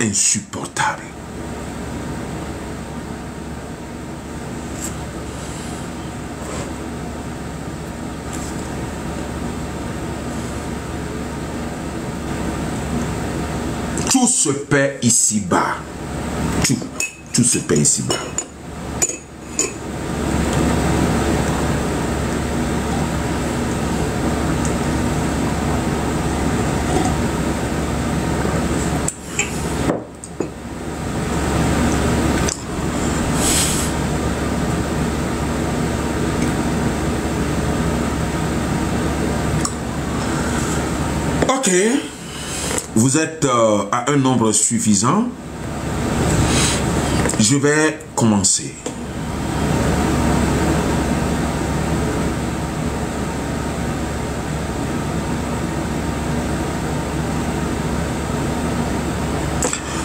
insupportable. Tout se paie ici-bas. Tout se paie ici-bas. Ok. Vous êtes à un nombre suffisant. Je vais commencer.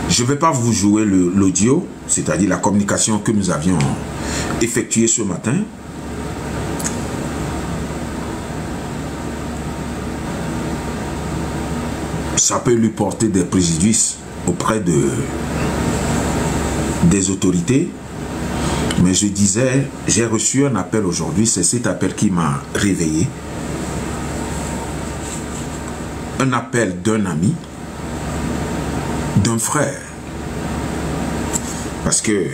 Je ne vais pas vous jouer l'audio, c'est-à-dire la communication que nous avions effectuée ce matin. Ça peut lui porter des préjudices auprès des autorités. Mais je disais, j'ai reçu un appel aujourd'hui, c'est cet appel qui m'a réveillé. Un appel d'un ami, d'un frère. Parce que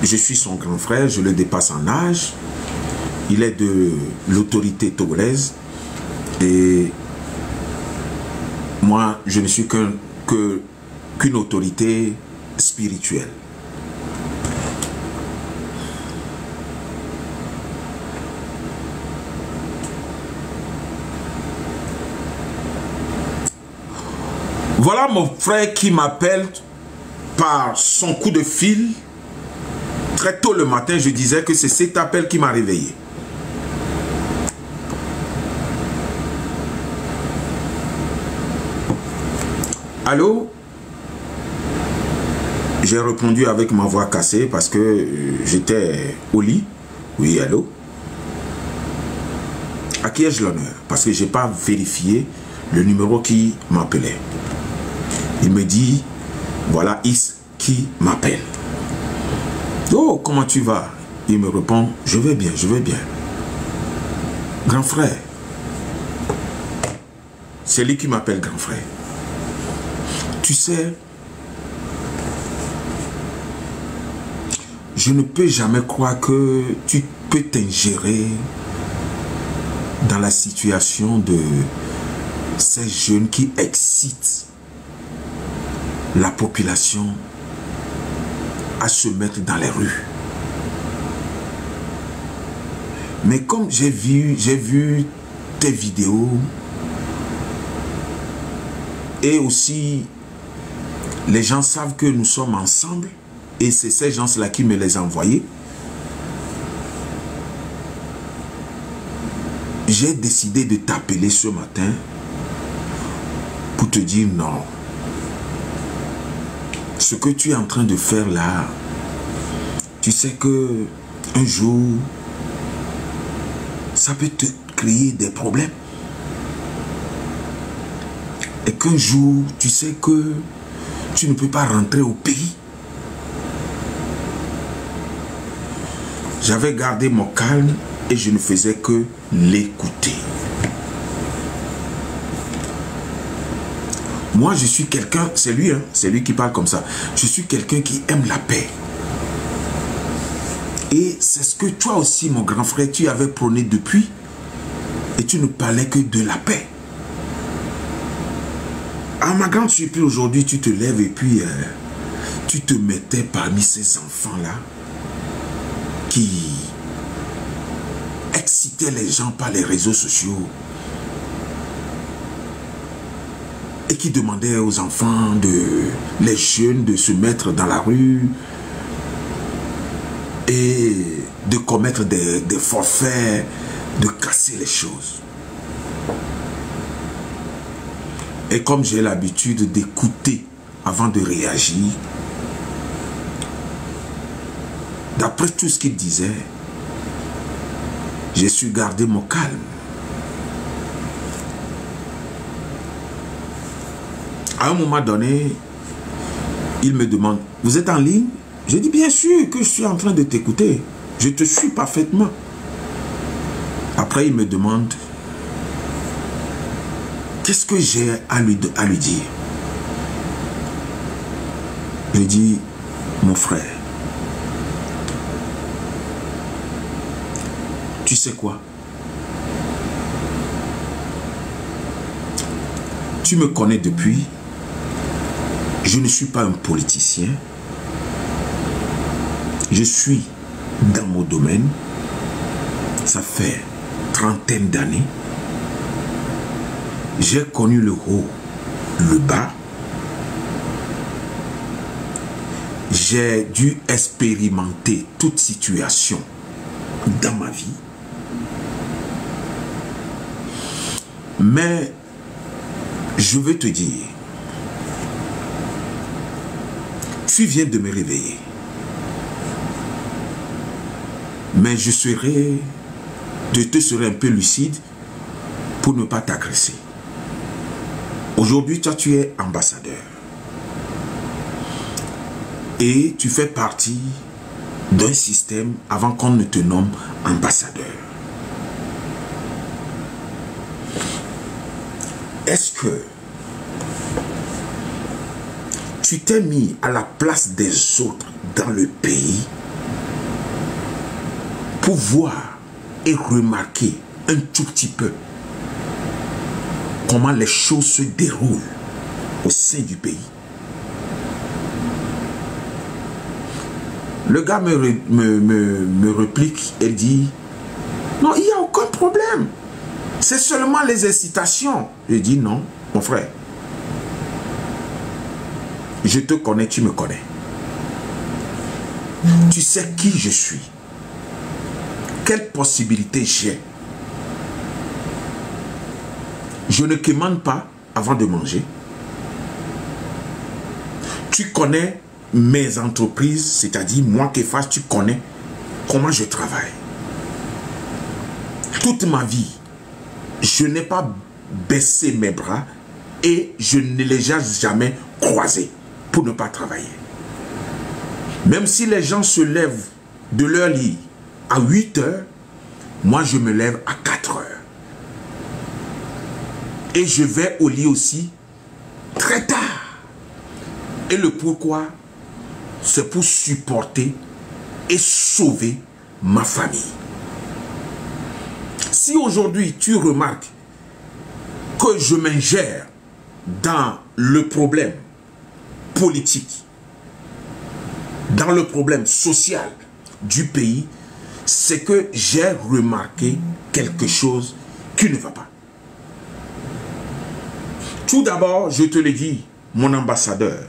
je suis son grand frère, je le dépasse en âge. Il est de l'autorité togolaise. Et moi, je ne suis qu'une autorité spirituelle. Voilà mon frère qui m'appelle par son coup de fil. Très tôt le matin, je disais que c'est cet appel qui m'a réveillé. Allô? J'ai répondu avec ma voix cassée parce que j'étais au lit. Oui, allô? À qui ai-je l'honneur? Parce que je n'ai pas vérifié le numéro qui m'appelait. Il me dit, voilà Is qui m'appelle. Oh, comment tu vas? Il me répond, je vais bien, je vais bien. Grand frère. C'est lui qui m'appelle grand frère. Tu sais, je ne peux jamais croire que tu peux t'ingérer dans la situation de ces jeunes qui excitent la population à se mettre dans les rues. Mais comme j'ai vu tes vidéos et aussi les gens savent que nous sommes ensemble et c'est ces gens-là qui me les ont envoyés. J'ai décidé de t'appeler ce matin pour te dire non. Ce que tu es en train de faire là, tu sais que un jour, ça peut te créer des problèmes. Et qu'un jour, tu sais que tu ne peux pas rentrer au pays. J'avais gardé mon calme et je ne faisais que l'écouter. Moi, je suis quelqu'un, c'est lui, hein, c'est lui qui parle comme ça. Je suis quelqu'un qui aime la paix. Et c'est ce que toi aussi, mon grand frère, tu avais prôné depuis. Et tu ne parlais que de la paix. À ma grande surprise, aujourd'hui, tu te lèves et puis tu te mettais parmi ces enfants-là qui excitaient les gens par les réseaux sociaux et qui demandaient aux enfants, les jeunes, de se mettre dans la rue et de commettre des forfaits, de casser les choses. Et comme j'ai l'habitude d'écouter avant de réagir, d'après tout ce qu'il disait, j'ai su garder mon calme. À un moment donné, Il me demande, vous êtes en ligne? Je dis, bien sûr que je suis en train de t'écouter. Je te suis parfaitement. Après, il me demande, qu'est-ce que j'ai à lui dire? Je dis, mon frère, tu sais quoi? Tu me connais depuis. Je ne suis pas un politicien. Je suis dans mon domaine. Ça fait 30aine d'années. J'ai connu le haut, le bas. J'ai dû expérimenter toute situation dans ma vie. Mais je veux te dire, tu viens de me réveiller. Mais je te serai un peu lucide pour ne pas t'agresser. Aujourd'hui, toi, tu es ambassadeur. Et tu fais partie d'un système avant qu'on ne te nomme ambassadeur. Est-ce que tu t'es mis à la place des autres dans le pays pour voir et remarquer un tout petit peu comment les choses se déroulent au sein du pays? Le gars me réplique et dit, non, il n'y a aucun problème. C'est seulement les incitations. Je dis, non, mon frère. Je te connais, tu me connais. Tu sais qui je suis. Quelles possibilités j'ai. Je ne commande pas avant de manger. Tu connais mes entreprises, c'est-à-dire moi qui fasse, tu connais comment je travaille. Toute ma vie, je n'ai pas baissé mes bras et je ne les ai jamais croisés pour ne pas travailler. Même si les gens se lèvent de leur lit à 8 heures, moi je me lève à 4 heures. Et je vais au lit aussi très tard. Et le pourquoi, c'est pour supporter et sauver ma famille. Si aujourd'hui tu remarques que je m'ingère dans le problème politique, dans le problème social du pays, c'est que j'ai remarqué quelque chose qui ne va pas. Tout d'abord, je te le dis, mon ambassadeur,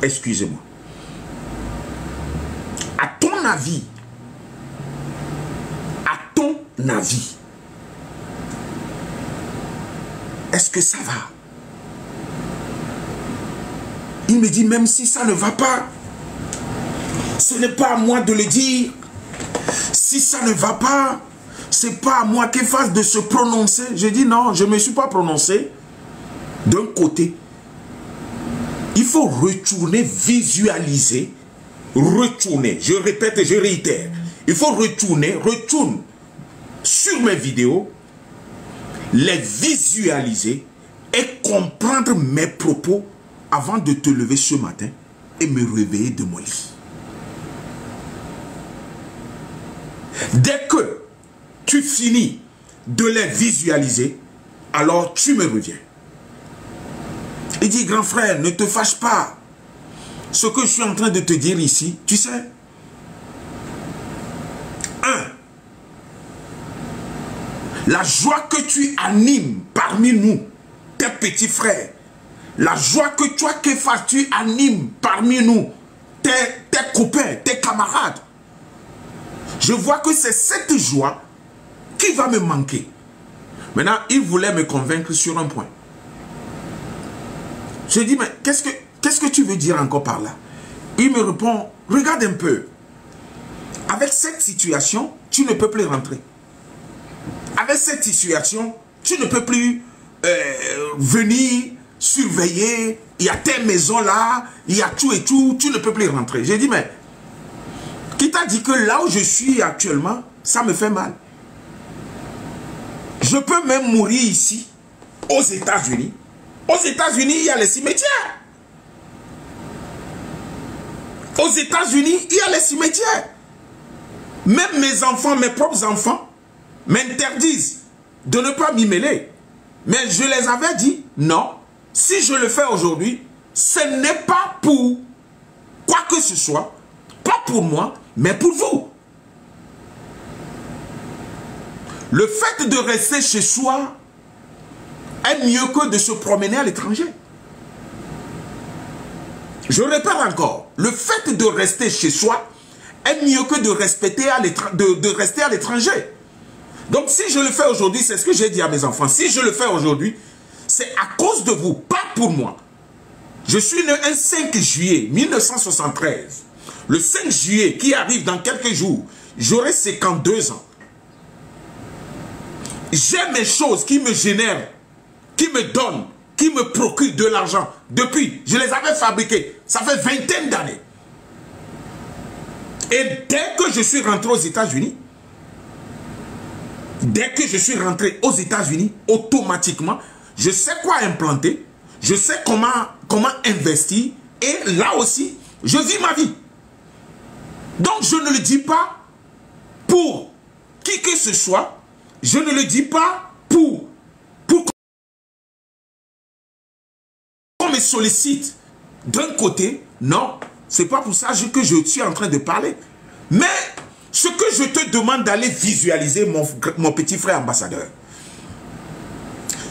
excusez-moi. À ton avis, est-ce que ça va? Il me dit, même si ça ne va pas, ce n'est pas à moi de le dire. Si ça ne va pas, c'est pas à moi qu'il fasse de se prononcer. Je dis non, je ne me suis pas prononcé. D'un côté, il faut retourner, visualiser, retourner. Je répète et je réitère. Il faut retourne sur mes vidéos, les visualiser et comprendre mes propos avant de te lever ce matin et me réveiller de mon lit. Dès que tu finis de les visualiser, alors tu me reviens. Il dit, grand frère, ne te fâche pas. Ce que je suis en train de te dire ici, tu sais, 1. La joie que tu animes parmi nous, tes petits frères, la joie que toi, Képhas, tu animes parmi nous, tes copains, tes camarades, je vois que c'est cette joie qui va me manquer. Maintenant, il voulait me convaincre sur un point. Je dis, mais qu'est-ce que tu veux dire encore par là? Il me répond, regarde un peu. Avec cette situation, tu ne peux plus rentrer. Avec cette situation, tu ne peux plus venir surveiller il y a telle maison là, il y a tout et tout, tu ne peux plus rentrer. J'ai dit, mais qui t'a dit que là où je suis actuellement, ça me fait mal? Je peux même mourir ici, aux États-Unis. Aux États-Unis, il y a les cimetières. Aux États-Unis, il y a les cimetières. Même mes enfants, mes propres enfants, m'interdisent de ne pas m'y mêler. Mais je les avais dit, non, si je le fais aujourd'hui, ce n'est pas pour quoi que ce soit, pas pour moi, mais pour vous. Le fait de rester chez soi est mieux que de se promener à l'étranger. Je répète encore, le fait de rester chez soi est mieux que de rester à l'étranger. Donc si je le fais aujourd'hui, c'est ce que j'ai dit à mes enfants, si je le fais aujourd'hui, c'est à cause de vous, pas pour moi. Je suis né un 5 juillet 1973. Le 5 juillet qui arrive dans quelques jours, j'aurai 52 ans. J'ai mes choses qui me génèrent, qui me donnent, qui me procurent de l'argent. Depuis, je les avais fabriquées. Ça fait vingtaine d'années. Et dès que je suis rentré aux États-Unis, automatiquement, je sais quoi implanter, je sais comment investir, et là aussi, je vis ma vie. Donc, je ne le dis pas pour qui que ce soit, je ne le dis pas pour qu'on me sollicite d'un côté, non, c'est pas pour ça que je suis en train de parler. Mais ce que je te demande d'aller visualiser, mon petit frère ambassadeur,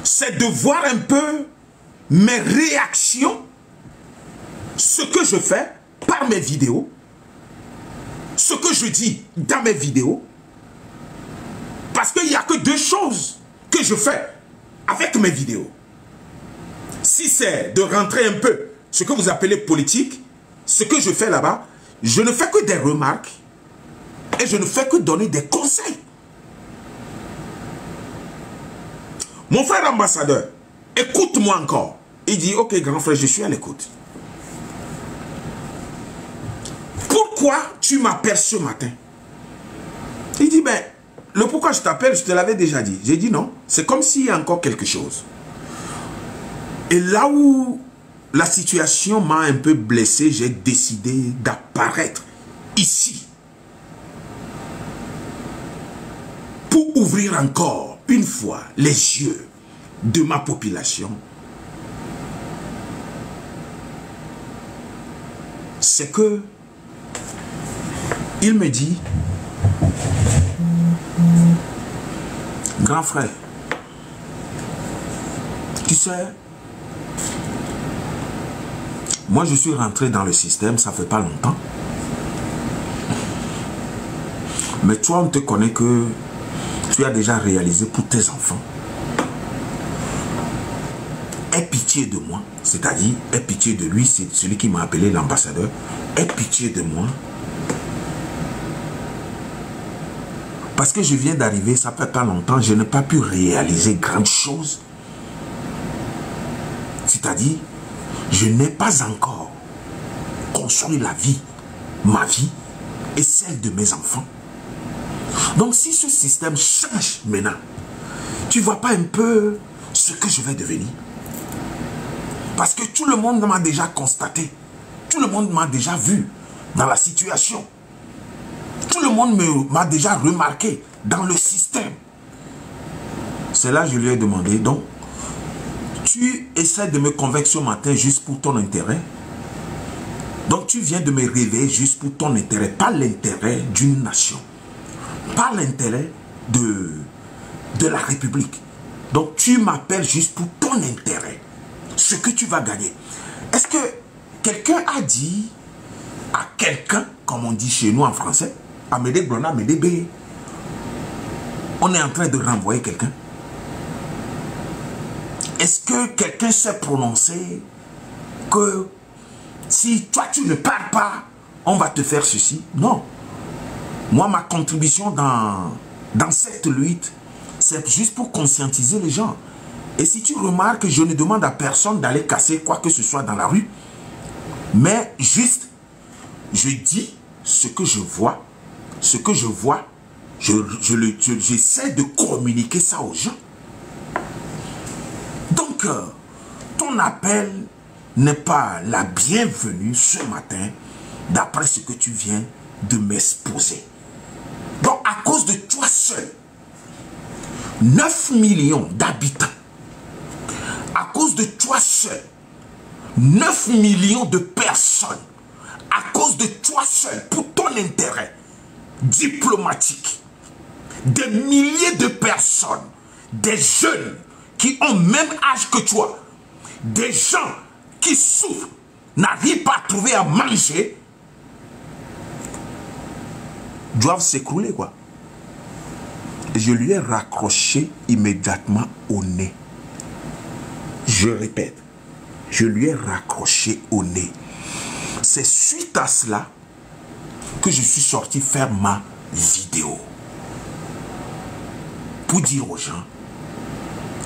c'est de voir un peu mes réactions, ce que je fais par mes vidéos, ce que je dis dans mes vidéos, parce qu'il n'y a que deux choses que je fais avec mes vidéos. Si c'est de rentrer un peu ce que vous appelez politique, ce que je fais là-bas, je ne fais que des remarques et je ne fais que donner des conseils. Mon frère ambassadeur, écoute-moi encore. Il dit, ok grand frère, je suis à l'écoute. Pourquoi tu m'appelles ce matin? Il dit, ben, le pourquoi je t'appelle, je te l'avais déjà dit. J'ai dit non, c'est comme s'il y a encore quelque chose. Et là où la situation m'a un peu blessé, j'ai décidé d'apparaître ici. Pour ouvrir encore une fois les yeux de ma population. C'est que il me dit, grand frère, tu sais, moi je suis rentré dans le système, ça fait pas longtemps. Mais toi, on te connaît que tu as déjà réalisé pour tes enfants. Aie pitié de moi, c'est-à-dire, aie pitié de lui, c'est celui qui m'a appelé l'ambassadeur. Aie pitié de moi. Parce que je viens d'arriver, ça fait pas longtemps, je n'ai pas pu réaliser grande chose. C'est-à-dire, je n'ai pas encore construit la vie, ma vie et celle de mes enfants. Donc si ce système change maintenant, tu ne vois pas un peu ce que je vais devenir? Parce que tout le monde m'a déjà constaté, tout le monde m'a déjà vu dans la situation. Tout le monde m'a déjà remarqué dans le système. C'est là que je lui ai demandé, donc, tu essaies de me convaincre ce matin juste pour ton intérêt. Donc tu viens de me réveiller juste pour ton intérêt, pas l'intérêt d'une nation. Pas l'intérêt de la République. Donc tu m'appelles juste pour ton intérêt. Ce que tu vas gagner. Est-ce que quelqu'un a dit à quelqu'un, comme on dit chez nous en français, Amédée Blona, Amédée B, on est en train de renvoyer quelqu'un? Est-ce que quelqu'un s'est prononcé que si toi tu ne parles pas, on va te faire ceci? Non. Moi, ma contribution dans cette lutte, c'est juste pour conscientiser les gens. Et si tu remarques, je ne demande à personne d'aller casser quoi que ce soit dans la rue. Mais juste, je dis ce que je vois. Ce que je vois, j'essaie de communiquer ça aux gens. Donc, ton appel n'est pas la bienvenue ce matin, d'après ce que tu viens de m'exposer. Donc, à cause de toi seul, 9 millions d'habitants, à cause de toi seul, 9 millions de personnes, à cause de toi seul, pour ton intérêt diplomatique, des milliers de personnes, des jeunes qui ont le même âge que toi, des gens qui souffrent, n'arrivent pas à trouver à manger, doivent s'écrouler, quoi. Je lui ai raccroché immédiatement au nez. Je répète, je lui ai raccroché au nez. C'est suite à cela que je suis sorti faire ma vidéo. Pour dire aux gens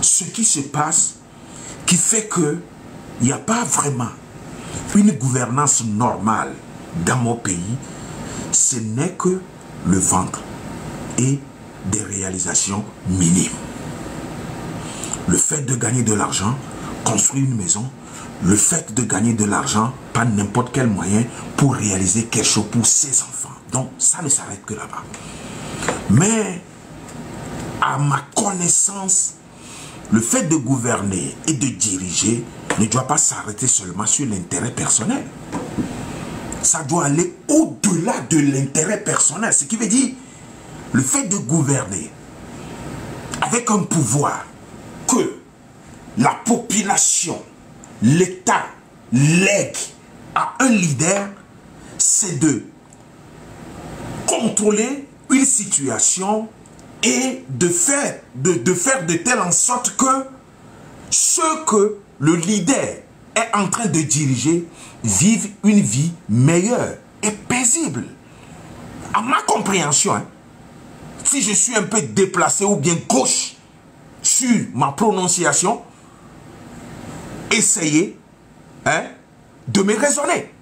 ce qui se passe, qui fait que il n'y a pas vraiment une gouvernance normale dans mon pays. Ce n'est que le ventre et des réalisations minimes. Le fait de gagner de l'argent, construire une maison, le fait de gagner de l'argent par n'importe quel moyen pour réaliser quelque chose pour ses enfants. Donc, ça ne s'arrête que là-bas. Mais, à ma connaissance, le fait de gouverner et de diriger ne doit pas s'arrêter seulement sur l'intérêt personnel. Ça doit aller au-delà de l'intérêt personnel. Ce qui veut dire, le fait de gouverner avec un pouvoir que la population, l'État lègue à un leader, c'est de contrôler une situation et de faire de telle en sorte que ceux que le leader est en train de diriger vivent une vie meilleure et paisible. À ma compréhension, hein, si je suis un peu déplacé ou bien gauche sur ma prononciation, essayez de me raisonner.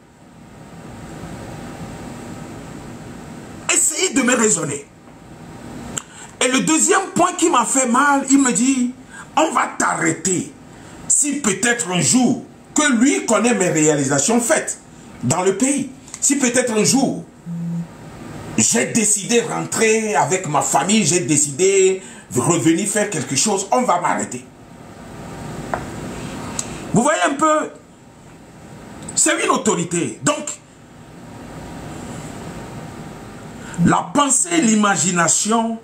Essayez de me raisonner. Et le deuxième point qui m'a fait mal, il me dit, on va t'arrêter si peut-être un jour, que lui connaît mes réalisations faites dans le pays, si peut-être un jour, j'ai décidé de rentrer avec ma famille, j'ai décidé de revenir faire quelque chose, on va m'arrêter. Vous voyez un peu, c'est une autorité. Donc, la pensée, l'imagination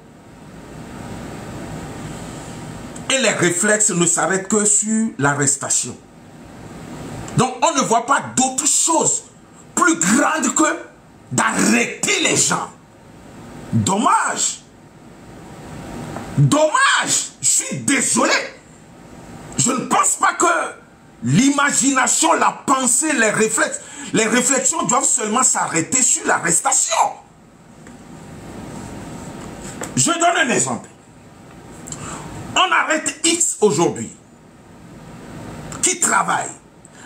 et les réflexes ne s'arrêtent que sur l'arrestation. Donc, on ne voit pas d'autre chose plus grande que d'arrêter les gens. Dommage. Dommage. Je suis désolé. Je ne pense pas que l'imagination, la pensée, les réflexions doivent seulement s'arrêter sur l'arrestation. Je donne un exemple. On arrête X aujourd'hui, qui travaille.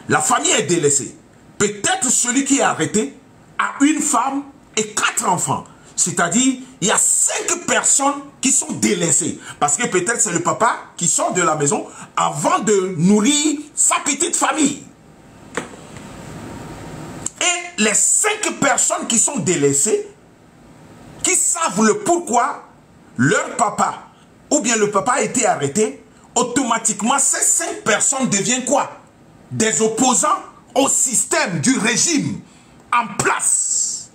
La famille est délaissée. Peut-être celui qui est arrêté a une femme et 4 enfants. C'est-à-dire, il y a 5 personnes qui sont délaissées. Parce que peut-être c'est le papa qui sort de la maison avant de nourrir sa petite famille. Et les 5 personnes qui sont délaissées, qui savent le pourquoi leur papa, ou bien le papa a été arrêté, automatiquement ces 5 personnes deviennent quoi? Des opposants au système du régime en place.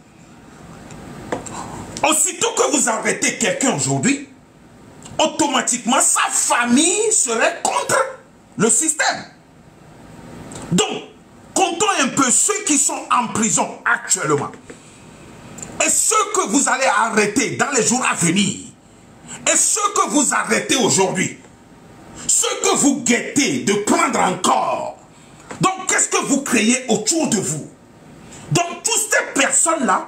Aussitôt que vous arrêtez quelqu'un aujourd'hui, automatiquement sa famille serait contre le système. Donc, comptons un peu ceux qui sont en prison actuellement. Et ceux que vous allez arrêter dans les jours à venir. Et ceux que vous arrêtez aujourd'hui. Ceux que vous guettez de prendre encore. Donc, qu'est-ce que vous créez autour de vous? Donc, toutes ces personnes-là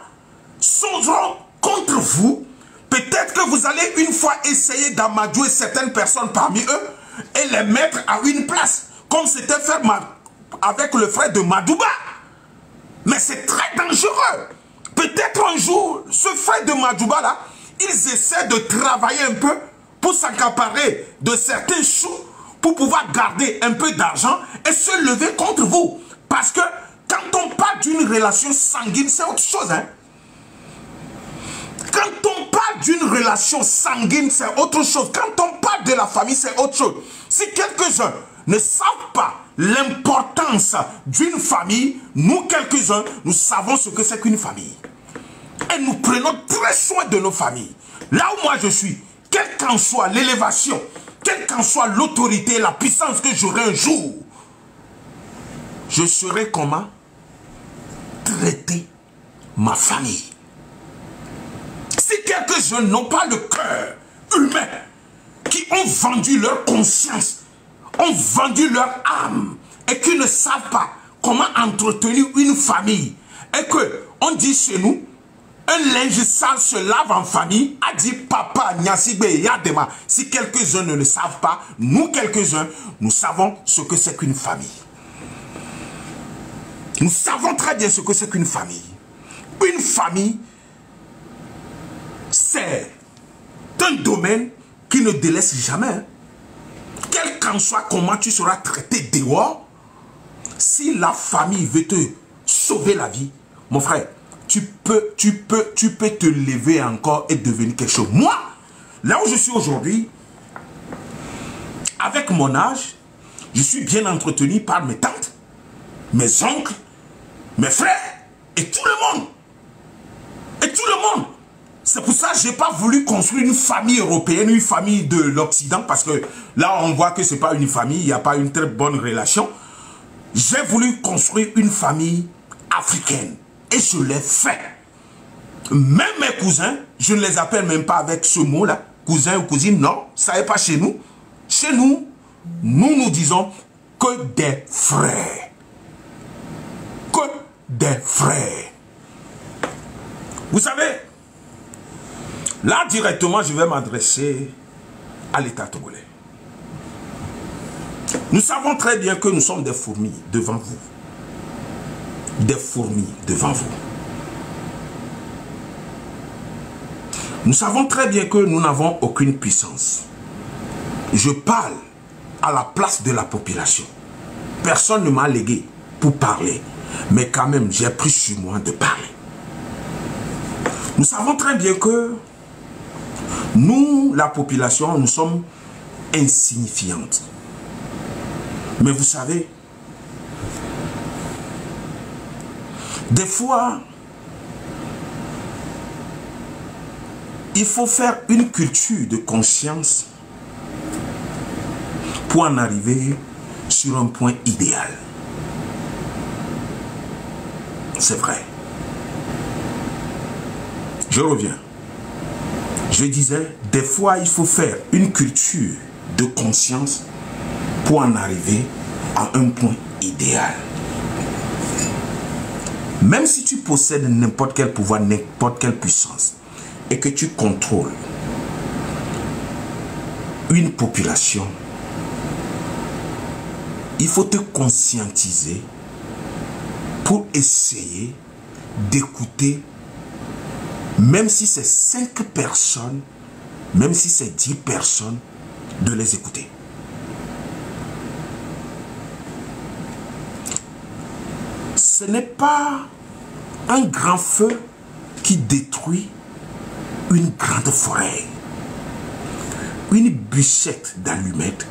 seront contre vous. Peut-être que vous allez une fois essayer d'amadouer certaines personnes parmi eux, et les mettre à une place, comme c'était fait avec le frère de Madouba. Mais c'est très dangereux. Peut-être un jour, ce frère de Madouba là, ils essaient de travailler un peu pour s'accaparer de certains sous, pour pouvoir garder un peu d'argent et se lever contre vous. Parce que quand on parle d'une relation sanguine, c'est autre chose. Hein? Quand on parle d'une relation sanguine, c'est autre chose. Quand on parle de la famille, c'est autre chose. Si quelques-uns ne savent pas l'importance d'une famille, nous quelques-uns, nous savons ce que c'est qu'une famille. Et nous prenons très soin de nos familles. Là où moi je suis, quelle qu'en soit l'élévation, quelle qu'en soit l'autorité, la puissance que j'aurai un jour, je saurai comment traiter ma famille. Si quelques-uns n'ont pas le cœur humain, qui ont vendu leur conscience, ont vendu leur âme, et qui ne savent pas comment entretenir une famille, et que on dit chez nous, un linge sale se lave en famille, a dit papa, Nyasibe, Yadema. Si quelques-uns ne le savent pas, nous quelques-uns, nous savons ce que c'est qu'une famille. Nous savons très bien ce que c'est qu'une famille. Une famille, c'est un domaine qui ne délaisse jamais. Hein. Quel qu'en soit comment tu seras traité dehors, si la famille veut te sauver la vie, mon frère, tu peux te lever encore et devenir quelque chose. Moi, là où je suis aujourd'hui, avec mon âge, je suis bien entretenu par mes tantes, mes oncles, mes frères et tout le monde. Et tout le monde. C'est pour ça que je n'ai pas voulu construire une famille européenne, une famille de l'Occident, parce que là, on voit que ce n'est pas une famille, il n'y a pas une très bonne relation. J'ai voulu construire une famille africaine. Et je l'ai fait. Même mes cousins, je ne les appelle même pas avec ce mot-là, cousin ou cousine, non, ça n'est pas chez nous. Chez nous, nous disons que des frères. Que des frères. Vous savez, là directement, je vais m'adresser à l'État togolais. Nous savons très bien que nous sommes des fourmis devant vous. Des fourmis devant vous. Nous savons très bien que nous n'avons aucune puissance. Je parle à la place de la population. Personne ne m'a légué pour parler. Mais quand même, j'ai pris sur moi de parler. Nous savons très bien que nous, la population, nous sommes insignifiantes. Mais vous savez, des fois, il faut faire une culture de conscience pour en arriver sur un point idéal. C'est vrai. Je reviens. Je disais, des fois, il faut faire une culture de conscience pour en arriver à un point idéal. Même si tu possèdes n'importe quel pouvoir, n'importe quelle puissance, et que tu contrôles une population, il faut te conscientiser pour essayer d'écouter, même si c'est 5 personnes, même si c'est 10 personnes, de les écouter. Ce n'est pas un grand feu qui détruit une grande forêt. Une bûchette d'allumettes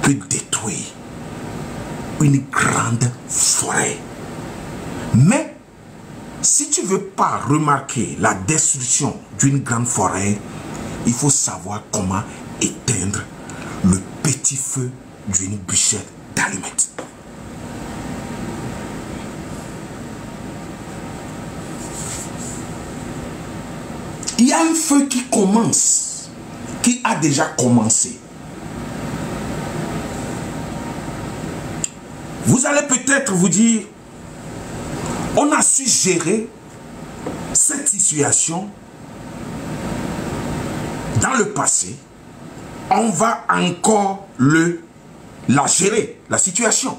peut détruire une grande forêt. Mais si tu ne veux pas remarquer la destruction d'une grande forêt, il faut savoir comment éteindre le petit feu d'une bûchette d'allumettes. Il y a un feu qui commence, qui a déjà commencé. Vous allez peut-être vous dire, on a su gérer cette situation dans le passé. On va encore la gérer, la situation.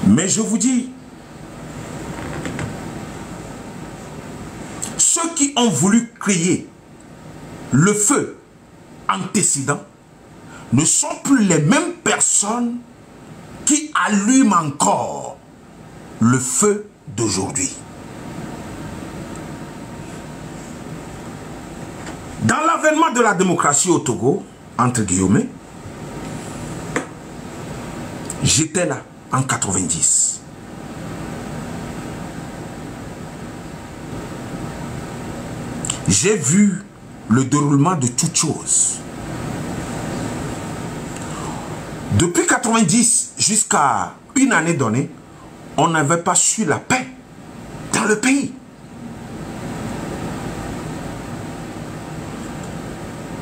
Mais je vous dis, ceux qui ont voulu créer le feu antécédent ne sont plus les mêmes personnes qui allument encore le feu d'aujourd'hui. Dans l'avènement de la démocratie au Togo, entre guillemets, j'étais là en 90. J'ai vu le déroulement de toutes choses. Depuis 90 jusqu'à une année donnée, on n'avait pas su la paix dans le pays.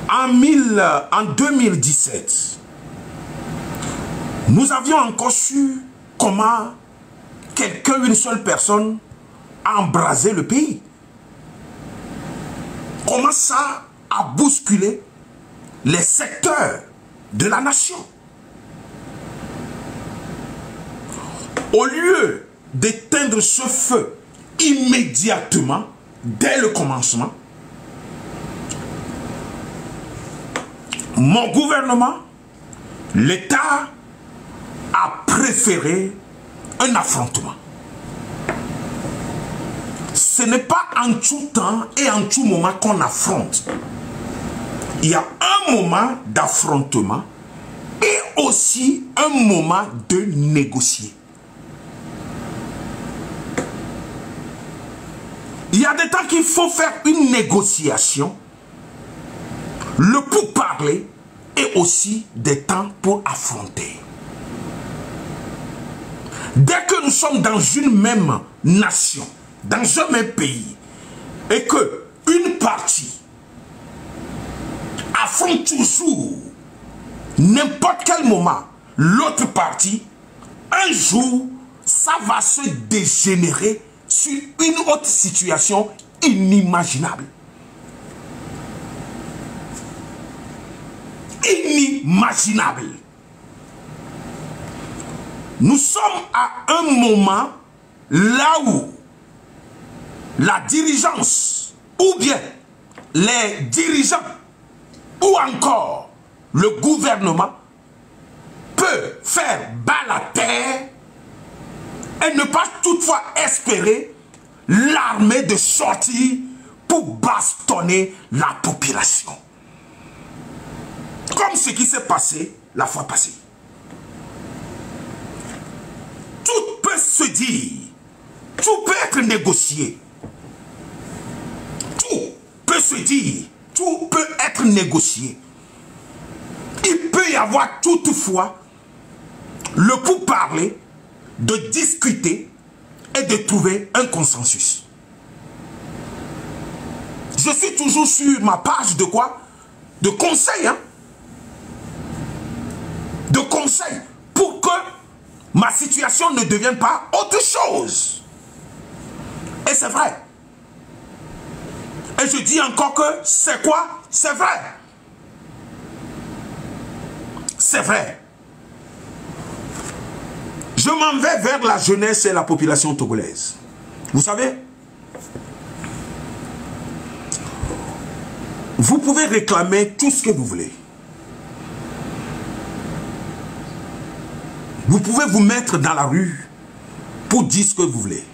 En 2017, nous avions encore su comment quelqu'un, une seule personne, a embrasé le pays. Comment ça a bousculé les secteurs de la nation. Au lieu d'éteindre ce feu immédiatement, dès le commencement, mon gouvernement, l'État, a préféré un affrontement. Ce n'est pas en tout temps et en tout moment qu'on affronte. Il y a un moment d'affrontement et aussi un moment de négocier. Il y a des temps qu'il faut faire une négociation, le pourparler et aussi des temps pour affronter. Dès que nous sommes dans une même nation, dans un même pays, et que une partie affronte toujours, n'importe quel moment, l'autre partie, un jour, ça va se dégénérer sur une autre situation inimaginable. Inimaginable. Nous sommes à un moment là où la dirigeance ou bien les dirigeants ou encore le gouvernement peut faire bas la terre et ne pas toutefois espérer l'armée de sortir pour bastonner la population. Comme ce qui s'est passé la fois passée. Tout peut se dire, tout peut être négocié. Tout peut se dire, tout peut être négocié. Il peut y avoir toutefois le pourparler, de discuter et de trouver un consensus. Je suis toujours sur ma page de quoi? De conseils, hein? De conseils pour que ma situation ne devienne pas autre chose. Et c'est vrai. Et je dis encore que c'est quoi? C'est vrai. C'est vrai. Je m'en vais vers la jeunesse et la population togolaise. Vous savez, vous pouvez réclamer tout ce que vous voulez. Vous pouvez vous mettre dans la rue pour dire ce que vous voulez.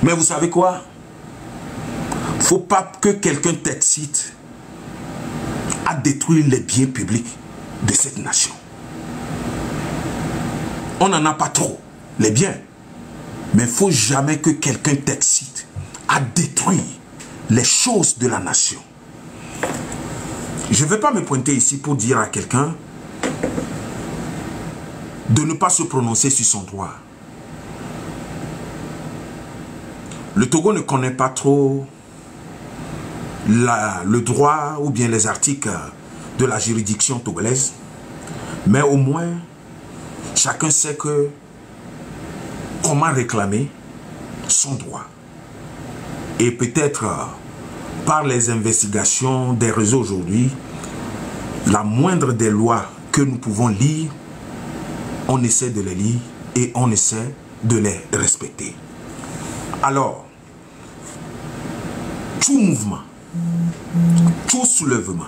Mais vous savez quoi? Il ne faut pas que quelqu'un t'excite à détruire les biens publics de cette nation. On n'en a pas trop, les biens. Mais il ne faut jamais que quelqu'un t'excite à détruire les choses de la nation. Je ne vais pas me pointer ici pour dire à quelqu'un de ne pas se prononcer sur son droit. Le Togo ne connaît pas trop le droit ou bien les articles de la juridiction togolaise, mais au moins chacun sait que comment réclamer son droit. Et peut-être par les investigations des réseaux aujourd'hui, la moindre des lois que nous pouvons lire, on essaie de les lire et on essaie de les respecter. Alors, tout mouvement, tout soulèvement,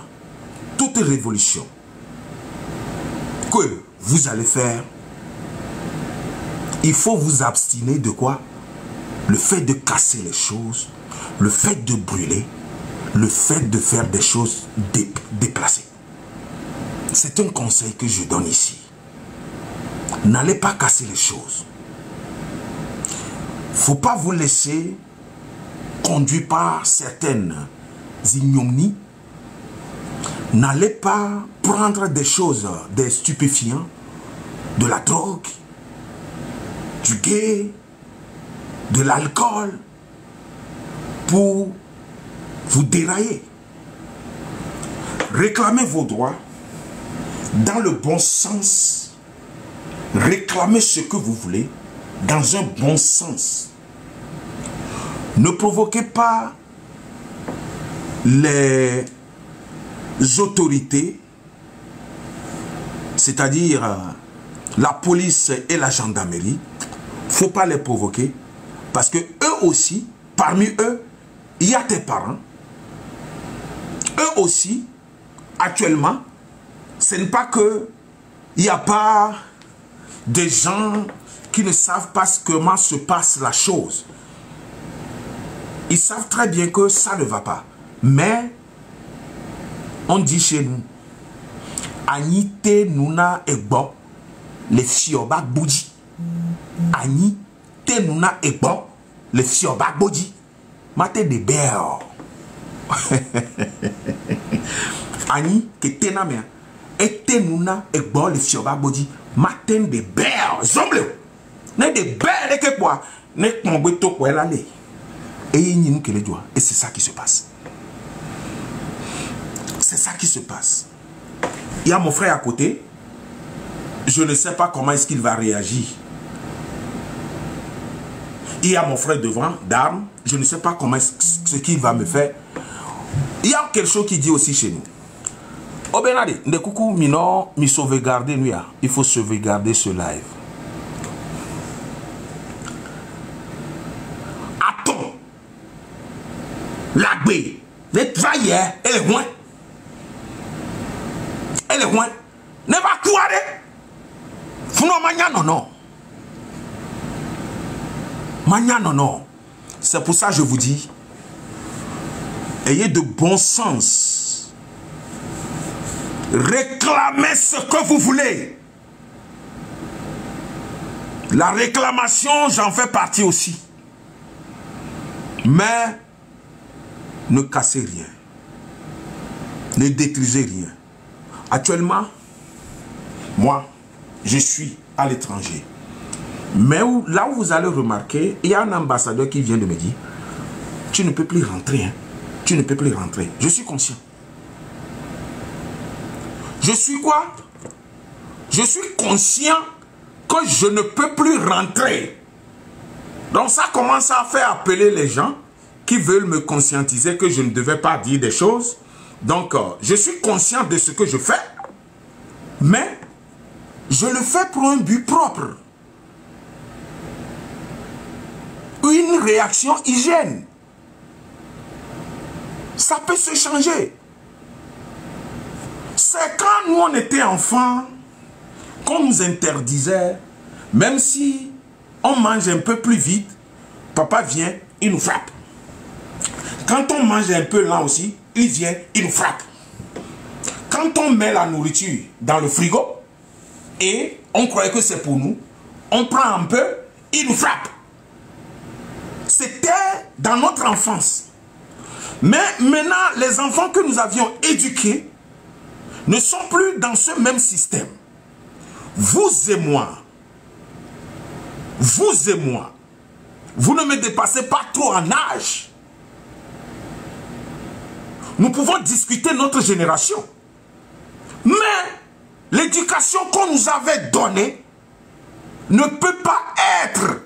toute révolution que vous allez faire, il faut vous abstiner de quoi? Le fait de casser les choses, le fait de brûler, le fait de faire des choses déplacées. C'est un conseil que je donne ici. N'allez pas casser les choses. Il ne faut pas vous laisser conduire par certaines ignominies. N'allez pas prendre des choses, des stupéfiants, de la drogue, du gay, de l'alcool, pour vous dérailler. Réclamez vos droits dans le bon sens. Réclamez ce que vous voulez dans un bon sens. Ne provoquez pas les autorités, c'est-à-dire la police et la gendarmerie. Il ne faut pas les provoquer parce que eux aussi, parmi eux, il y a tes parents. Eux aussi, actuellement, ce n'est pas que il n'y a pas des gens qui ne savent pas comment se passe la chose. Ils savent très bien que ça ne va pas. Mais, on dit chez nous, Anite Nuna Egbo, les Fiobak Boudi. Anite Nuna Egbo, les Fiobak Boudi. Mate de bel. Ani, que tenamia. Ete Nuna Egbo, les Fiobak Boudi. Matin de bel. Zomble. Ne de bel, que quoi. Ne kongweto kwa l'allée. Et c'est ça qui se passe. C'est ça qui se passe. Il y a mon frère à côté. Je ne sais pas comment est-ce qu'il va réagir. Il y a mon frère devant, d'armes. Je ne sais pas comment ce qu'il va me faire. Il y a quelque chose qui dit aussi chez nous. Oh Benadi, de coucou mino, mi sauvegarder nous. Il faut sauvegarder ce live. Attends. La gbé, les travailleurs, elle est loin. Elle est loin. Ne va quoi de? Founo mania non non. Mania non non. C'est pour ça que je vous dis, ayez de bon sens. Réclamez ce que vous voulez. La réclamation, j'en fais partie aussi. Mais ne cassez rien. Ne détruisez rien. Actuellement, moi, je suis à l'étranger. Mais là où vous allez remarquer, il y a un ambassadeur qui vient de me dire, tu ne peux plus rentrer. Hein. Tu ne peux plus rentrer. Je suis conscient. Je suis quoi? Je suis conscient que je ne peux plus rentrer. Donc ça commence à faire appeler les gens qui veulent me conscientiser que je ne devais pas dire des choses. Donc je suis conscient de ce que je fais. Mais je le fais pour un but propre. Une réaction hygiène. Ça peut se changer. C'est quand nous on était enfants, qu'on nous interdisait, même si on mange un peu plus vite, papa vient, il nous frappe. Quand on mange un peu lent aussi, il vient, il nous frappe. Quand on met la nourriture dans le frigo, et on croyait que c'est pour nous, on prend un peu, il nous frappe. C'était dans notre enfance. Mais maintenant, les enfants que nous avions éduqués ne sont plus dans ce même système. Vous et moi, vous ne me dépassez pas trop en âge. Nous pouvons discuter notre génération. Mais l'éducation qu'on nous avait donnée ne peut pas être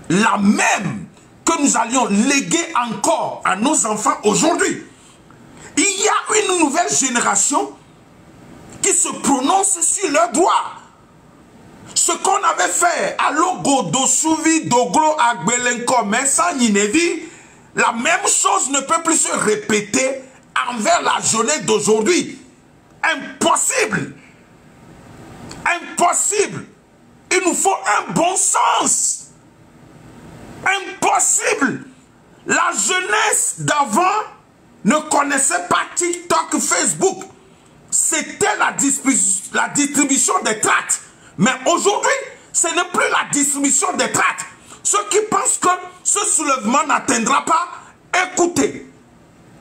la même que nous allions léguer encore à nos enfants aujourd'hui. Il y a une nouvelle génération qui se prononcent sur leurs droits. Ce qu'on avait fait à Logo, Dosuvi, Doglo, Agbelenko, Messa, Ninevi, la même chose ne peut plus se répéter envers la jeunesse d'aujourd'hui. Impossible. Impossible. Il nous faut un bon sens. Impossible. La jeunesse d'avant ne connaissait pas TikTok, Facebook. C'était la distribution des tracts. Mais aujourd'hui, ce n'est plus la distribution des tracts. Ceux qui pensent que ce soulèvement n'atteindra pas, écoutez.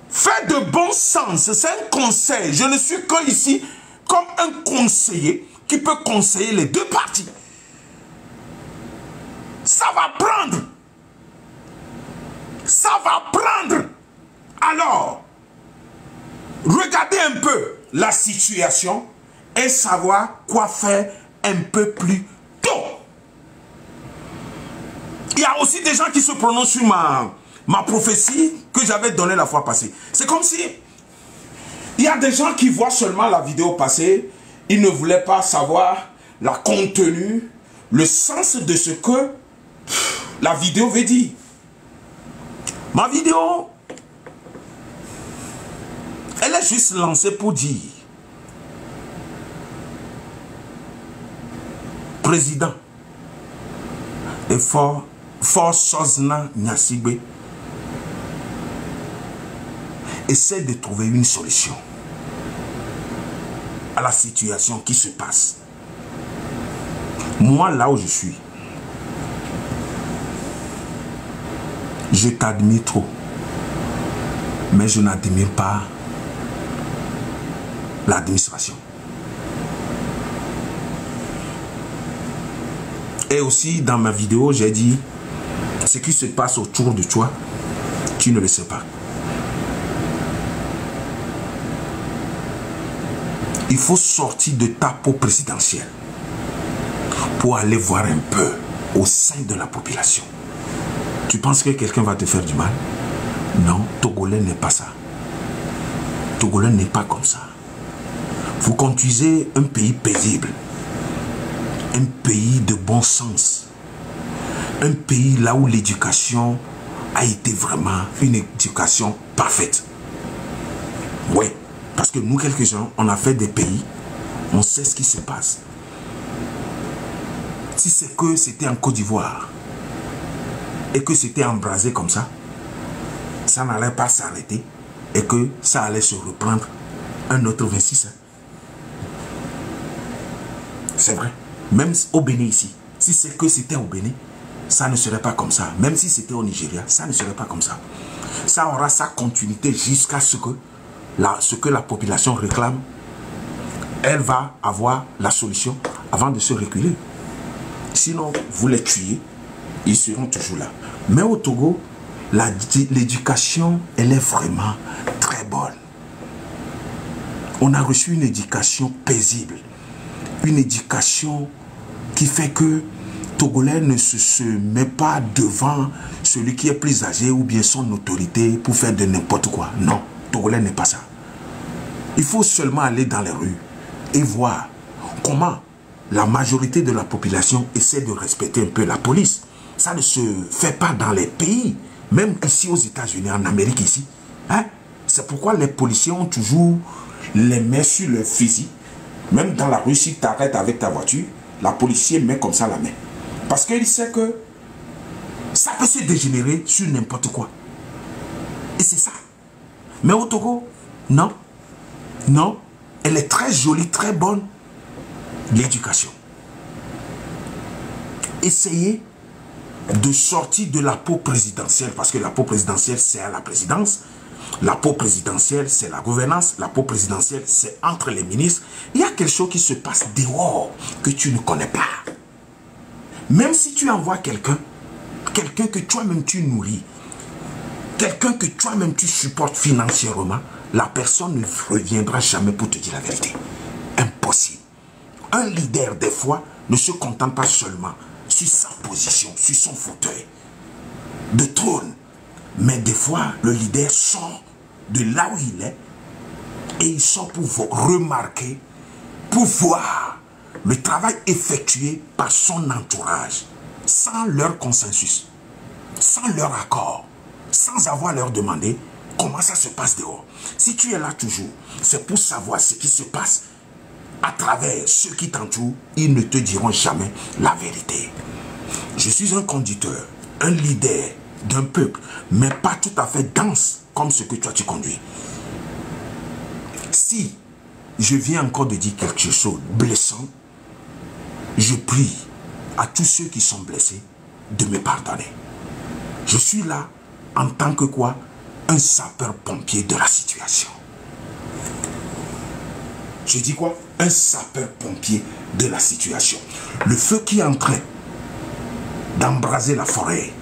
Faites de bon sens. C'est un conseil. Je ne suis que ici comme un conseiller qui peut conseiller les deux parties. Ça va prendre. Ça va prendre. Alors, regardez un peu la situation et savoir quoi faire un peu plus tôt. Il y a aussi des gens qui se prononcent sur ma prophétie que j'avais donnée la fois passée. C'est comme si il y a des gens qui voient seulement la vidéo passée, ils ne voulaient pas savoir la contenu, le sens de ce que la vidéo veut dire. Ma vidéo, elle est juste lancée pour dire: président et Fort Sosna Nyasigbe essaie de trouver une solution à la situation qui se passe. Moi, là où je suis, je t'admire trop, mais je n'admire pas l'administration. Et aussi, dans ma vidéo, j'ai dit, ce qui se passe autour de toi, tu ne le sais pas. Il faut sortir de ta peau présidentielle pour aller voir un peu au sein de la population. Tu penses que quelqu'un va te faire du mal? Non, Togolais n'est pas ça. Togolais n'est pas comme ça. Vous conduisez un pays paisible. Un pays de bon sens. Un pays là où l'éducation a été vraiment une éducation parfaite. Oui, parce que nous, quelques-uns, on a fait des pays, on sait ce qui se passe. Si c'est que c'était en Côte d'Ivoire et que c'était embrasé comme ça n'allait pas s'arrêter et que ça allait se reprendre un autre 26. C'est vrai. Même au Bénin ici, si c'est que c'était au Bénin, ça ne serait pas comme ça. Même si c'était au Nigeria, ça ne serait pas comme ça. Ça aura sa continuité jusqu'à ce que la population réclame. Elle va avoir la solution avant de se reculer. Sinon, vous les tuez, ils seront toujours là. Mais au Togo, l'éducation, elle est vraiment très bonne. On a reçu une éducation paisible. Une éducation qui fait que Togolais ne se met pas devant celui qui est plus âgé ou bien son autorité pour faire de n'importe quoi. Non, Togolais n'est pas ça. Il faut seulement aller dans les rues et voir comment la majorité de la population essaie de respecter un peu la police. Ça ne se fait pas dans les pays, même ici aux États-Unis, en Amérique ici. Hein? C'est pourquoi les policiers ont toujours les mains sur leur fusil. Même dans la rue, si tu t'arrêtes avec ta voiture, la policier met comme ça la main. Parce qu'il sait que ça peut se dégénérer sur n'importe quoi. Et c'est ça. Mais au Togo, non. Non. Elle est très jolie, très bonne. L'éducation. Essayez de sortir de la peau présidentielle. Parce que la peau présidentielle, c'est à la présidence. La peau présidentielle, c'est la gouvernance. La peau présidentielle, c'est entre les ministres. Il y a quelque chose qui se passe dehors que tu ne connais pas. Même si tu envoies quelqu'un que toi-même tu nourris, quelqu'un que toi-même tu supportes financièrement, la personne ne reviendra jamais pour te dire la vérité. Impossible. Un leader, des fois, ne se contente pas seulement sur sa position, sur son fauteuil de trône. Mais des fois, le leader sort de là où il est et il sort pour vous remarquer pour voir le travail effectué par son entourage, sans leur consensus, sans leur accord, sans avoir leur demandé comment ça se passe dehors. Si tu es là toujours, c'est pour savoir ce qui se passe à travers ceux qui t'entourent. Ils ne te diront jamais la vérité. Je suis un conducteur, un leader d'un peuple, mais pas tout à fait dense comme ce que toi tu conduis. Si je viens encore de dire quelque chose de blessant, je prie à tous ceux qui sont blessés de me pardonner. Je suis là en tant que quoi? Un sapeur-pompier de la situation. Je dis quoi? Un sapeur-pompier de la situation. Le feu qui est en train d'embraser la forêt,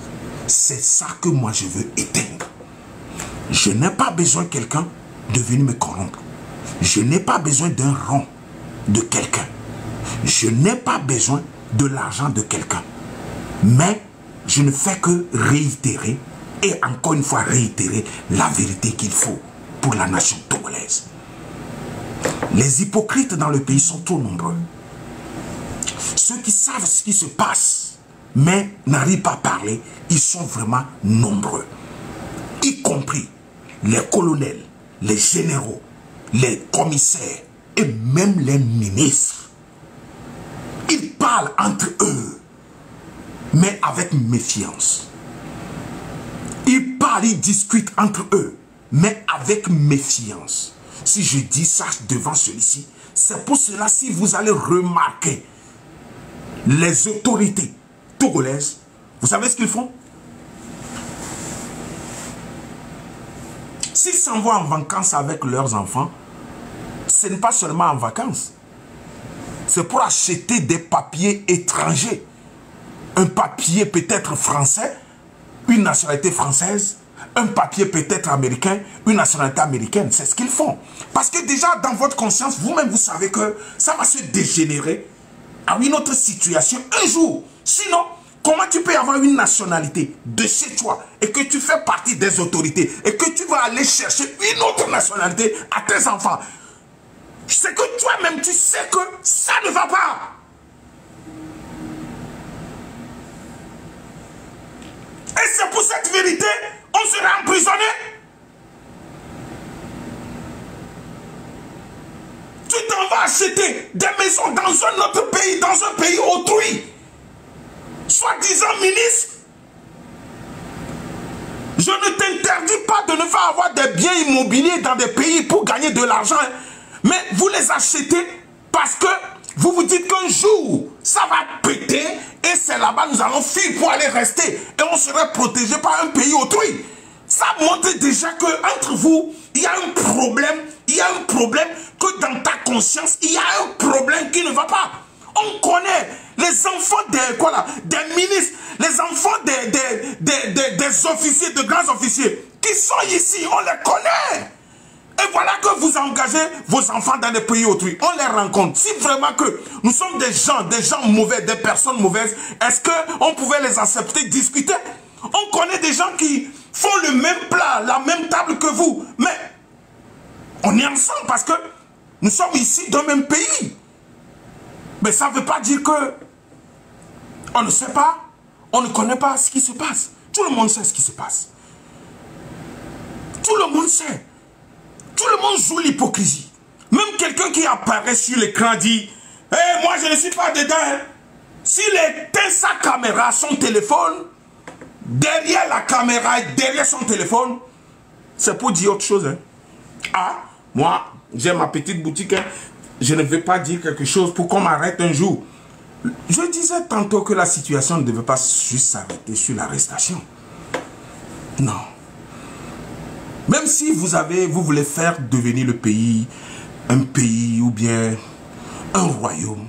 c'est ça que moi je veux éteindre. Je n'ai pas besoin de quelqu'un de venir me corrompre. Je n'ai pas besoin d'un rond de quelqu'un. Je n'ai pas besoin de l'argent de quelqu'un. Mais je ne fais que réitérer et encore une fois réitérer la vérité qu'il faut pour la nation togolaise. Les hypocrites dans le pays sont trop nombreux. Ceux qui savent ce qui se passe, mais n'arrivent pas à parler, ils sont vraiment nombreux. Y compris les colonels, les généraux, les commissaires et même les ministres. Ils parlent entre eux, mais avec méfiance. Ils parlent, ils discutent entre eux, mais avec méfiance. Si je dis ça devant celui-ci, c'est pour cela, si vous allez remarquer les autorités togolaises, vous savez ce qu'ils font? S'ils s'en vont en vacances avec leurs enfants, ce n'est pas seulement en vacances. C'est pour acheter des papiers étrangers. Un papier peut-être français, une nationalité française, un papier peut-être américain, une nationalité américaine. C'est ce qu'ils font. Parce que déjà, dans votre conscience, vous-même, vous savez que ça va se dégénérer à une autre situation un jour. Sinon, comment tu peux avoir une nationalité de chez toi et que tu fais partie des autorités et que tu vas aller chercher une autre nationalité à tes enfants? C'est que toi-même, tu sais que ça ne va pas. Et c'est pour cette vérité, on sera emprisonné. Tu t'en vas acheter des maisons dans un autre pays, dans un pays autrui. Soi-disant ministre. Je ne t'interdis pas de ne pas avoir des biens immobiliers dans des pays pour gagner de l'argent. Mais vous les achetez parce que vous vous dites qu'un jour, ça va péter et c'est là-bas nous allons fuir pour aller rester. Et on serait protégé par un pays autrui. Ça montre déjà qu'entre vous, il y a un problème. Il y a un problème que dans ta conscience, il y a un problème qui ne va pas. On connaît les enfants des ministres, les enfants des officiers, de grands officiers qui sont ici, on les connaît. Et voilà que vous engagez vos enfants dans des pays autrui. On les rencontre. Si vraiment que nous sommes des gens mauvais, des personnes mauvaises, est-ce qu'on pouvait les accepter, discuter? On connaît des gens qui font le même plat, la même table que vous. Mais on est ensemble parce que nous sommes ici dans le même pays. Mais ça ne veut pas dire que on ne sait pas, on ne connaît pas ce qui se passe. Tout le monde sait ce qui se passe. Tout le monde sait. Tout le monde joue l'hypocrisie. Même quelqu'un qui apparaît sur l'écran dit « Eh, moi je ne suis pas dedans. Hein. » S'il éteint sa caméra, son téléphone, derrière la caméra et derrière son téléphone, c'est pour dire autre chose. Hein. Ah, moi, j'ai ma petite boutique. Hein. Je ne vais pas dire quelque chose pour qu'on m'arrête un jour. Je disais tantôt que la situation ne devait pas juste s'arrêter sur l'arrestation. Non. Même si vous voulez faire devenir le pays un pays ou bien un royaume,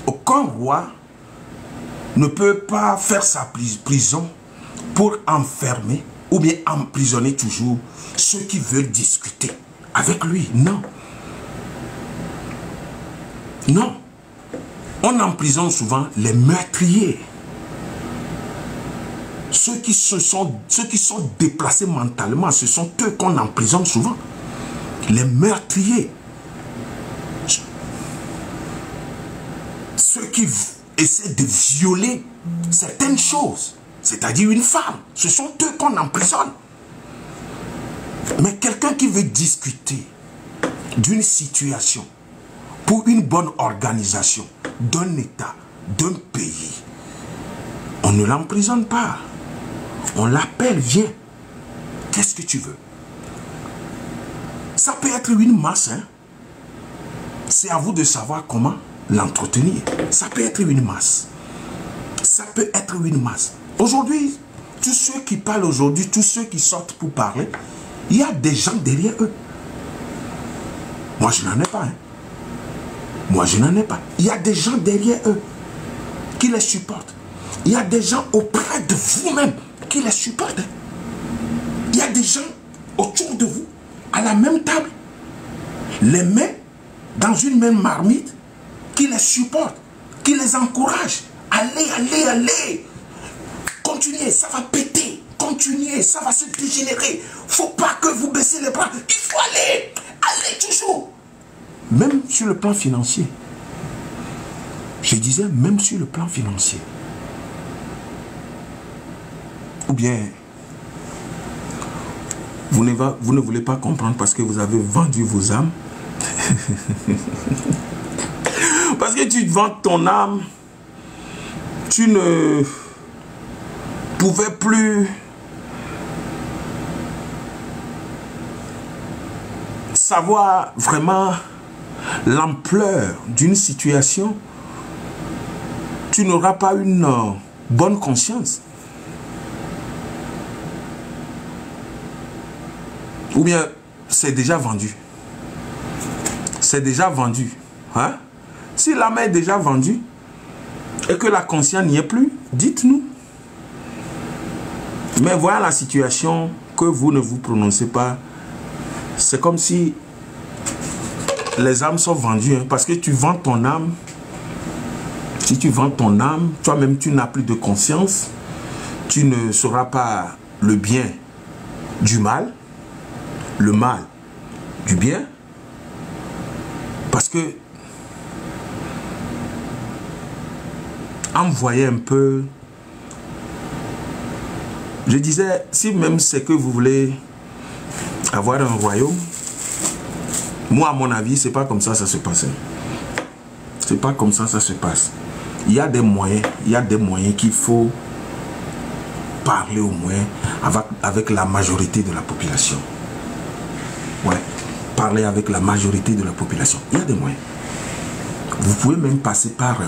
aucun roi ne peut pas faire sa prison pour enfermer ou bien emprisonner toujours ceux qui veulent discuter avec lui. Non. Non. On emprisonne souvent les meurtriers. Ceux qui sont déplacés mentalement, ce sont eux qu'on emprisonne souvent. Les meurtriers. qui essaient de violer certaines choses, c'est-à-dire une femme, ce sont eux qu'on emprisonne. Mais quelqu'un qui veut discuter d'une situation pour une bonne organisation d'un État, d'un pays, on ne l'emprisonne pas. On l'appelle, viens. Qu'est-ce que tu veux? Ça peut être une masse, hein? C'est à vous de savoir comment l'entretenir. Ça peut être une masse. Ça peut être une masse. Aujourd'hui, tous ceux qui parlent aujourd'hui, tous ceux qui sortent pour parler, il y a des gens derrière eux. Moi, je n'en ai pas. Hein? Moi, je n'en ai pas. Il y a des gens derrière eux qui les supportent. Il y a des gens auprès de vous-même qui les supportent. Hein? Il y a des gens autour de vous, à la même table, les mains dans une même marmite, qui les supportent, qui les encouragent. Allez, allez, allez. Continuez, ça va péter. Continuez, ça va se dégénérer. Faut pas que vous baissez les bras. Il faut aller. Allez toujours. Même sur le plan financier. Je disais même sur le plan financier. Ou bien, vous ne voulez pas comprendre parce que vous avez vendu vos âmes. Parce que tu vends ton âme, tu ne pouvais plus savoir vraiment l'ampleur d'une situation. Tu n'auras pas une bonne conscience. Ou bien, c'est déjà vendu. C'est déjà vendu. Hein? Si l'âme est déjà vendue et que la conscience n'y est plus, dites-nous. Mais voilà la situation que vous ne vous prononcez pas. C'est comme si les âmes sont vendues. Hein, parce que tu vends ton âme. Si tu vends ton âme, toi-même tu n'as plus de conscience. Tu ne sauras pas le bien du mal. Le mal du bien. Parce que envoyez un peu. Je disais, si même c'est que vous voulez avoir un royaume, moi à mon avis, c'est pas comme ça ça se passe. C'est pas comme ça ça se passe. Il y a des moyens, qu'il faut parler au moins avec la majorité de la population. Ouais, parler avec la majorité de la population. Il y a des moyens. Vous pouvez même passer par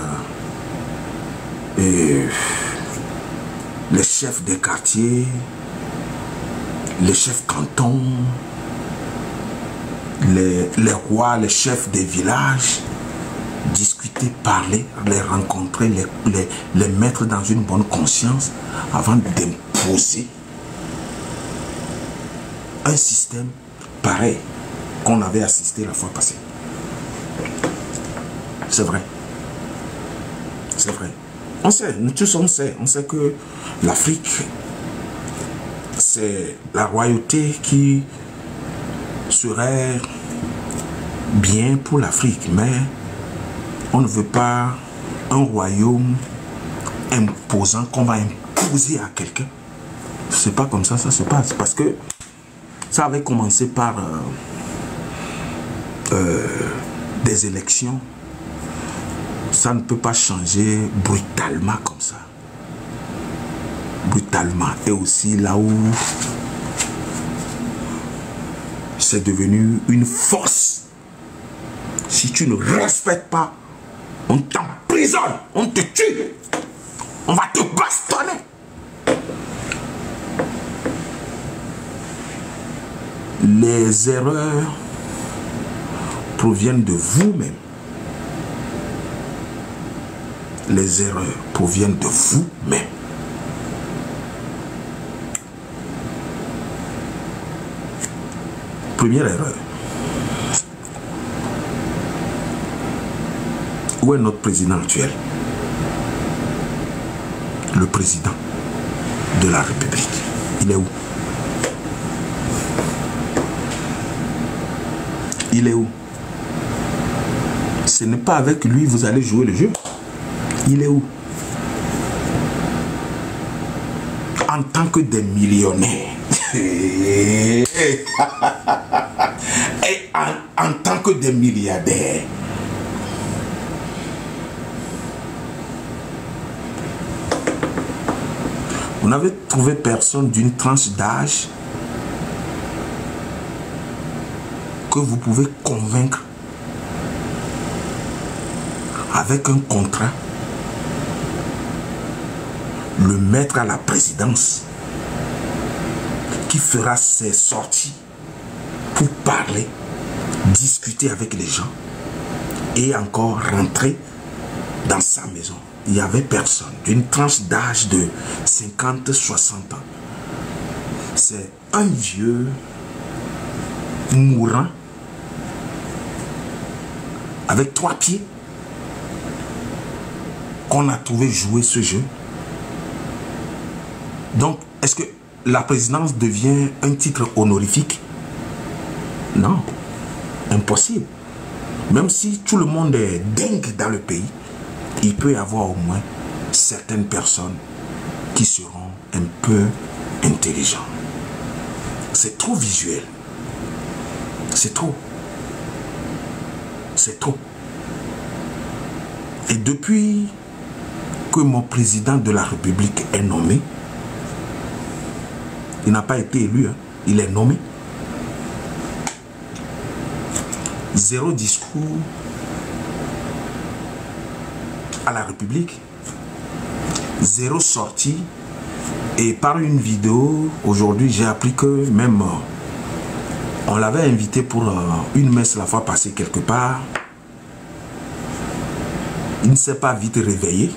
les chefs des quartiers, les chefs cantons, les rois, les chefs des villages, discuter, parler, les rencontrer, les mettre dans une bonne conscience avant d'imposer un système pareil qu'on avait assisté la fois passée. C'est vrai. C'est vrai. On sait, nous tous on sait que l'Afrique, c'est la royauté qui serait bien pour l'Afrique, mais on ne veut pas un royaume imposant qu'on va imposer à quelqu'un. C'est pas comme ça ça se passe, parce que ça avait commencé par des élections. Ça ne peut pas changer brutalement comme ça. Brutalement. Et aussi là où c'est devenu une force. Si tu ne respectes pas, on t'emprisonne, on te tue, on va te bastonner. Les erreurs proviennent de vous-même. Les erreurs proviennent de vous-même. Première erreur. Où est notre président actuel? Le président de la République. Il est où? Il est où? Ce n'est pas avec lui que vous allez jouer le jeu. Il est où? En tant que des millionnaires. Et en tant que des milliardaires. Vous n'avez trouvé personne d'une tranche d'âge que vous pouvez convaincre avec un contrat, le mettre à la présidence, qui fera ses sorties pour parler, discuter avec les gens et encore rentrer dans sa maison. Il n'y avait personne d'une tranche d'âge de 50-60 ans. C'est un vieux mourant avec 3 pieds qu'on a trouvé jouer ce jeu. Donc, est-ce que la présidence devient un titre honorifique? Non, impossible. Même si tout le monde est dingue dans le pays, il peut y avoir au moins certaines personnes qui seront un peu intelligentes. C'est trop visuel. C'est trop. C'est trop. Et depuis que mon président de la République est nommé, il n'a pas été élu, hein, il est nommé. Zéro discours à la République, zéro sortie. Et par une vidéo, aujourd'hui, j'ai appris que même on l'avait invité pour une messe la fois passée quelque part. Il ne s'est pas vite réveillé.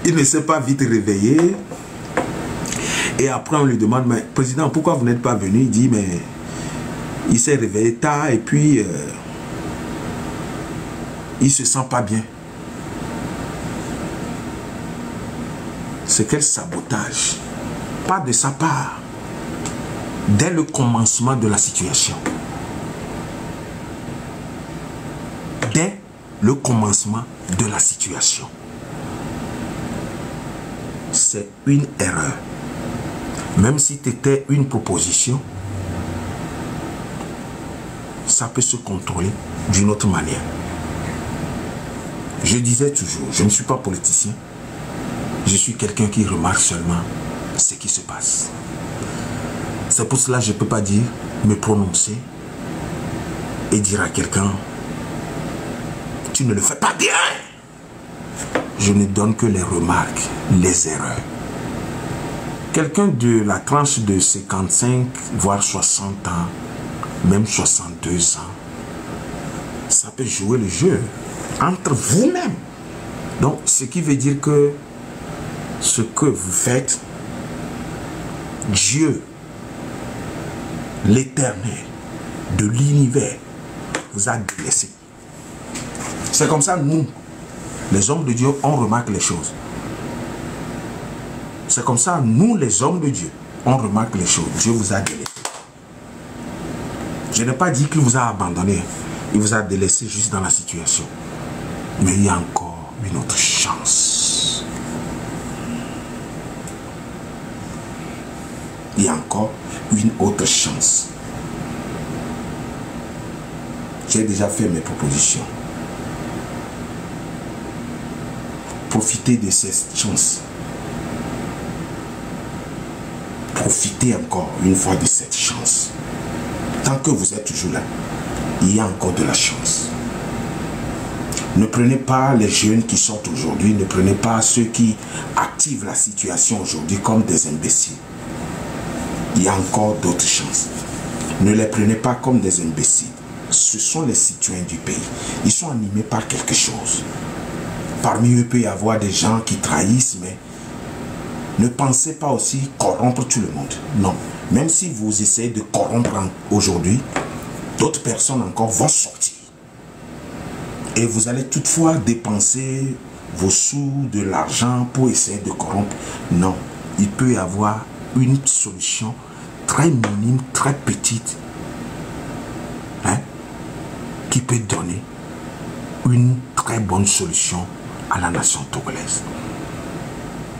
Il ne s'est pas vite réveillé. Et après, on lui demande, mais président, pourquoi vous n'êtes pas venu? Il dit, mais il s'est réveillé tard et puis il se sent pas bien. C'est quel sabotage? Pas de sa part. Dès le commencement de la situation. Dès le commencement de la situation. C'est une erreur. Même si c'était une proposition, ça peut se contrôler d'une autre manière. Je disais toujours, je ne suis pas politicien. Je suis quelqu'un qui remarque seulement ce qui se passe. C'est pour cela que je ne peux pas dire, me prononcer et dire à quelqu'un, tu ne le fais pas bien. Je ne donne que les remarques, les erreurs. Quelqu'un de la tranche de 55, voire 60 ans, même 62 ans, ça peut jouer le jeu entre vous-même. Donc, ce qui veut dire que ce que vous faites, Dieu, l'Éternel de l'univers, vous a délaissé. C'est comme ça, nous, les hommes de Dieu, on remarque les choses. C'est comme ça, nous, les hommes de Dieu, on remarque les choses. Dieu vous a délaissé. Je n'ai pas dit qu'il vous a abandonné. Il vous a délaissé juste dans la situation. Mais il y a encore une autre chance. Il y a encore une autre chance. J'ai déjà fait mes propositions. Profitez de cette chance. Profitez encore une fois de cette chance. Tant que vous êtes toujours là, il y a encore de la chance. Ne prenez pas les jeunes qui sortent aujourd'hui, ne prenez pas ceux qui activent la situation aujourd'hui comme des imbéciles. Il y a encore d'autres chances. Ne les prenez pas comme des imbéciles. Ce sont les citoyens du pays. Ils sont animés par quelque chose. Parmi eux, il peut y avoir des gens qui trahissent, mais ne pensez pas aussi corrompre tout le monde. Non. Même si vous essayez de corrompre aujourd'hui, d'autres personnes encore vont sortir. Et vous allez toutefois dépenser vos sous, de l'argent pour essayer de corrompre. Non. Il peut y avoir une solution très minime, très petite qui peut donner une très bonne solution à la nation togolaise.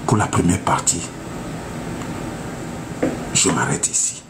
Pour la première partie, je m'arrête ici.